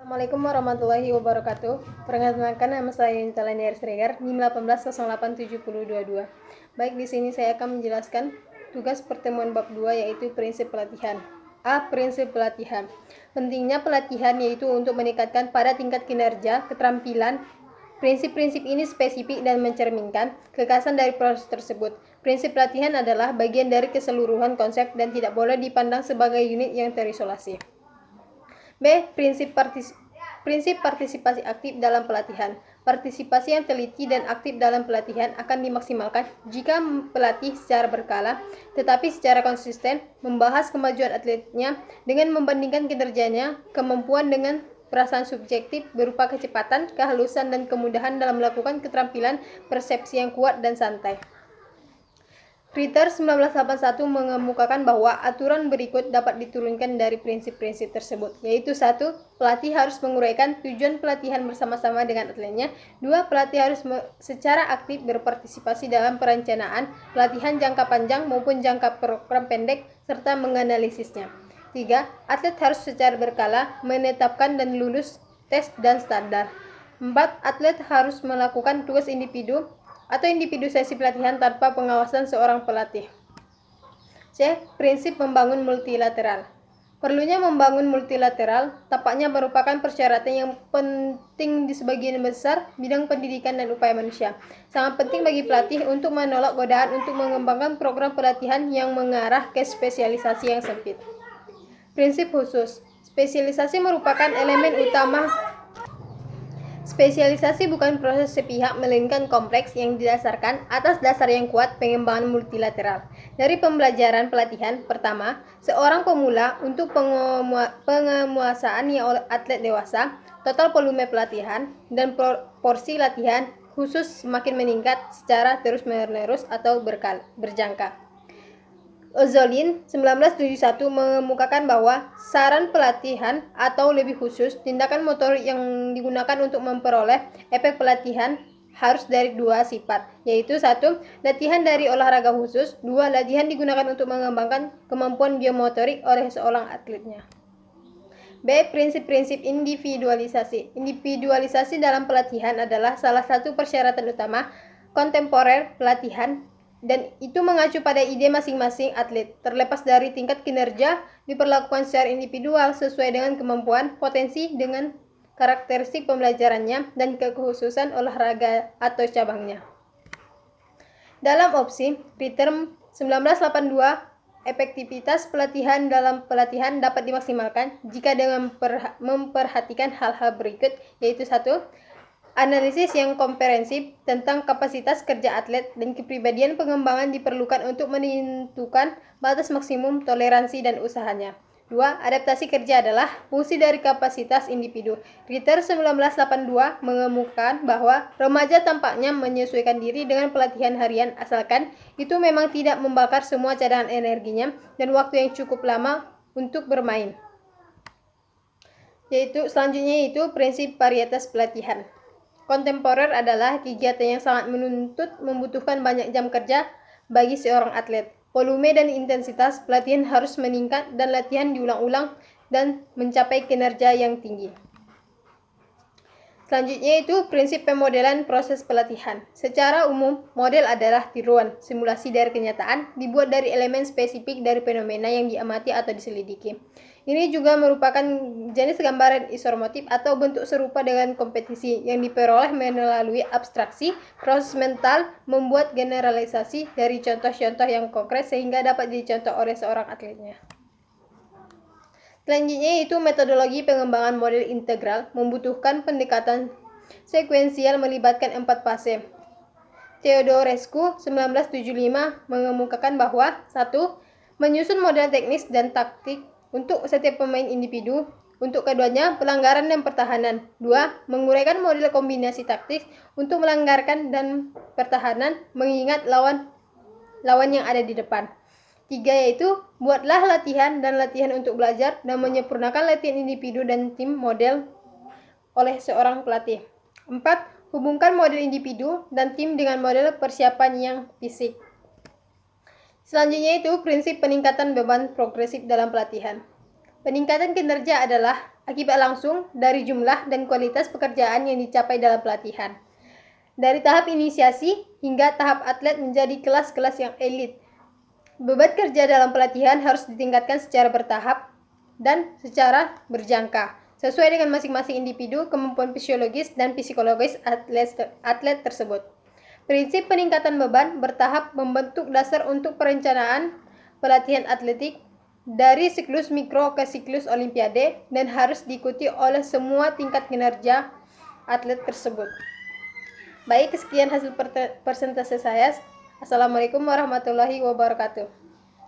Assalamualaikum warahmatullahi wabarakatuh. Perkenalkan, nama saya Intan Sregar, NIM 18087022. Baik, di sini saya akan menjelaskan tugas pertemuan bab 2, yaitu prinsip pelatihan. A. Prinsip pelatihan. Pentingnya pelatihan yaitu untuk meningkatkan pada tingkat kinerja, keterampilan. Prinsip-prinsip ini spesifik dan mencerminkan kekhasan dari proses tersebut. Prinsip pelatihan adalah bagian dari keseluruhan konsep dan tidak boleh dipandang sebagai unit yang terisolasi. B. Prinsip partisipasi aktif dalam pelatihan. Partisipasi yang teliti dan aktif dalam pelatihan akan dimaksimalkan jika pelatih secara berkala, tetapi secara konsisten, membahas kemajuan atletnya dengan membandingkan kinerjanya, kemampuan dengan perasaan subjektif berupa kecepatan, kehalusan, dan kemudahan dalam melakukan keterampilan, persepsi yang kuat dan santai. Ritter 1981 mengemukakan bahwa aturan berikut dapat diturunkan dari prinsip-prinsip tersebut, yaitu 1. Pelatih harus menguraikan tujuan pelatihan bersama-sama dengan atletnya. 2. Pelatih harus secara aktif berpartisipasi dalam perencanaan pelatihan jangka panjang maupun jangka program pendek, serta menganalisisnya. 3. Atlet harus secara berkala menetapkan dan lulus tes dan standar. 4. Atlet harus melakukan tugas individu atau individu sesi pelatihan tanpa pengawasan seorang pelatih. C. Prinsip membangun multilateral. Perlunya membangun multilateral tampaknya merupakan persyaratan yang penting di sebagian besar bidang pendidikan dan upaya manusia. Sangat penting bagi pelatih untuk menolak godaan untuk mengembangkan program pelatihan yang mengarah ke spesialisasi yang sempit. Prinsip khusus. Spesialisasi merupakan elemen utama. Spesialisasi bukan proses sepihak melainkan kompleks yang didasarkan atas dasar yang kuat pengembangan multilateral. Dari pembelajaran pelatihan, pertama, seorang pemula untuk penguasaannya oleh atlet dewasa, total volume pelatihan, dan porsi latihan khusus semakin meningkat secara terus-menerus atau berjangka. Ozolin 1971 mengemukakan bahwa saran pelatihan atau lebih khusus tindakan motorik yang digunakan untuk memperoleh efek pelatihan harus dari dua sifat, yaitu 1. Latihan dari olahraga khusus. 2. Latihan digunakan untuk mengembangkan kemampuan biomotorik oleh seorang atletnya. B. Prinsip-prinsip individualisasi. Individualisasi dalam pelatihan adalah salah satu persyaratan utama kontemporer pelatihan, dan itu mengacu pada ide masing-masing atlet. Terlepas dari tingkat kinerja, diperlakukan secara individual sesuai dengan kemampuan, potensi, dengan karakteristik pembelajarannya, dan kekhususan olahraga atau cabangnya. Dalam opsi Ritter 1982, efektivitas pelatihan dalam pelatihan dapat dimaksimalkan jika dengan memperhatikan hal-hal berikut, yaitu 1. Analisis yang komprehensif tentang kapasitas kerja atlet dan kepribadian pengembangan diperlukan untuk menentukan batas maksimum toleransi dan usahanya. 2. Adaptasi kerja adalah fungsi dari kapasitas individu. Ritter 1982 mengemukakan bahwa remaja tampaknya menyesuaikan diri dengan pelatihan harian asalkan itu memang tidak membakar semua cadangan energinya dan waktu yang cukup lama untuk bermain. Selanjutnya yaitu prinsip varietas pelatihan. Kontemporer adalah kegiatan yang sangat membutuhkan banyak jam kerja bagi seorang atlet. Volume dan intensitas pelatihan harus meningkat dan latihan diulang-ulang dan mencapai kinerja yang tinggi. Selanjutnya itu prinsip pemodelan proses pelatihan. Secara umum, model adalah tiruan, simulasi dari kenyataan, dibuat dari elemen spesifik dari fenomena yang diamati atau diselidiki. Ini juga merupakan jenis gambaran isomotif atau bentuk serupa dengan kompetisi yang diperoleh melalui abstraksi, proses mental, membuat generalisasi dari contoh-contoh yang konkret sehingga dapat dicontoh oleh seorang atletnya. Selanjutnya itu metodologi pengembangan model integral membutuhkan pendekatan sekuensial melibatkan 4 fase. Theodorescu 1975 mengemukakan bahwa 1. Menyusun model teknis dan taktik untuk setiap pemain individu. Untuk keduanya, pelanggaran dan pertahanan. 2. Menguraikan model kombinasi taktik untuk melanggarkan dan pertahanan mengingat lawan yang ada di depan. 3. Yaitu buatlah latihan dan latihan untuk belajar dan menyempurnakan latihan individu dan tim model oleh seorang pelatih. 4. Hubungkan model individu dan tim dengan model persiapan yang fisik. Selanjutnya itu prinsip peningkatan beban progresif dalam pelatihan. Peningkatan kinerja adalah akibat langsung dari jumlah dan kualitas pekerjaan yang dicapai dalam pelatihan. Dari tahap inisiasi hingga tahap atlet menjadi kelas-kelas yang elit. Beban kerja dalam pelatihan harus ditingkatkan secara bertahap dan secara berjangka, sesuai dengan masing-masing individu, kemampuan fisiologis dan psikologis atlet tersebut. Prinsip peningkatan beban bertahap membentuk dasar untuk perencanaan pelatihan atletik dari siklus mikro ke siklus olimpiade dan harus diikuti oleh semua tingkat kinerja atlet tersebut. Baik, sekian hasil persentase saya. Assalamualaikum warahmatullahi wabarakatuh.